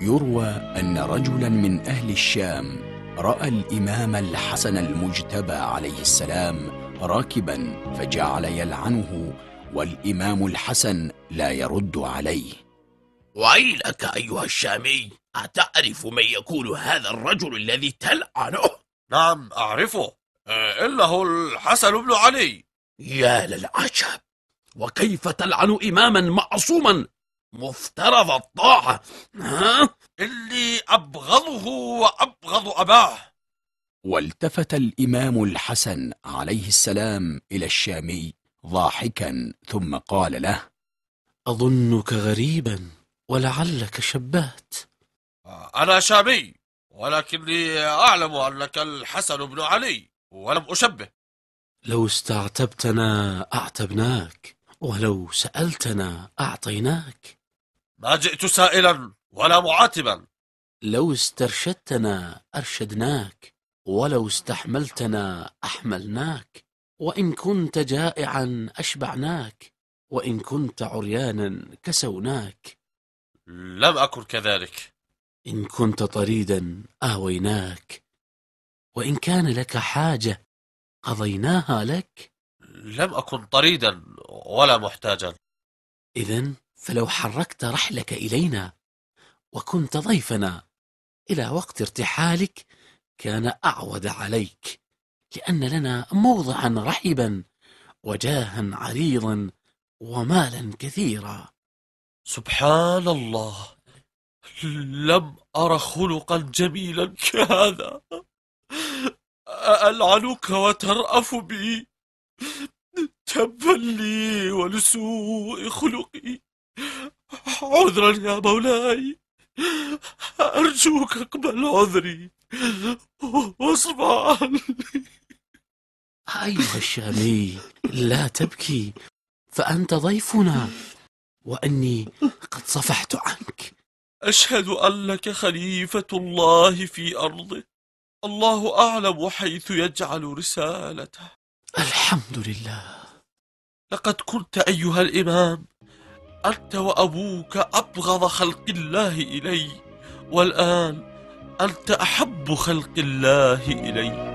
يروى أن رجلا من أهل الشام رأى الإمام الحسن المجتبى عليه السلام راكبا فجعل يلعنه، والإمام الحسن لا يرد عليه. ويلك أيها الشامي، أتعرف من يكون هذا الرجل الذي تلعنه؟ نعم أعرفه، إنه الحسن بن علي. يا للعجب، وكيف تلعن إماما معصوما مفترض الطاعة؟ إني أبغضه وأبغض أباه. والتفت الإمام الحسن عليه السلام إلى الشامي ضاحكا ثم قال له: أظنك غريبا ولعلك شبهت. أنا شامي، ولكني أعلم أنك الحسن بن علي ولم أشبه. لو استعتبتنا أعتبناك، ولو سألتنا أعطيناك. ما جئت سائلا ولا معاتبا. لو استرشدتنا أرشدناك، ولو استحملتنا أحملناك. وإن كنت جائعا أشبعناك، وإن كنت عريانا كسوناك. لم أكن كذلك. إن كنت طريدا آويناك، وإن كان لك حاجة قضيناها لك. لم أكن طريدا ولا محتاجا. إذن فلو حركت رحلك إلينا وكنت ضيفنا إلى وقت ارتحالك كان أعود عليك، لأن لنا موضعا رحبا وجاها عريضا ومالا كثيرا. سبحان الله، لم أر خلقا جميلا كهذا. ألعنك وترأف بي؟ تبا لي ولسوء خلقي. عذرا يا مولاي، أرجوك اقبل عذري واصفع عني. أيها الشامي، لا تبكي، فأنت ضيفنا، وأني قد صفحت عنك. أشهد أنك خليفة الله في أرضه، الله أعلم حيث يجعل رسالته. الحمد لله. لقد كنت أيها الإمام أنت وأبوك أبغض خلق الله إلي، والآن أنت أحب خلق الله إلي.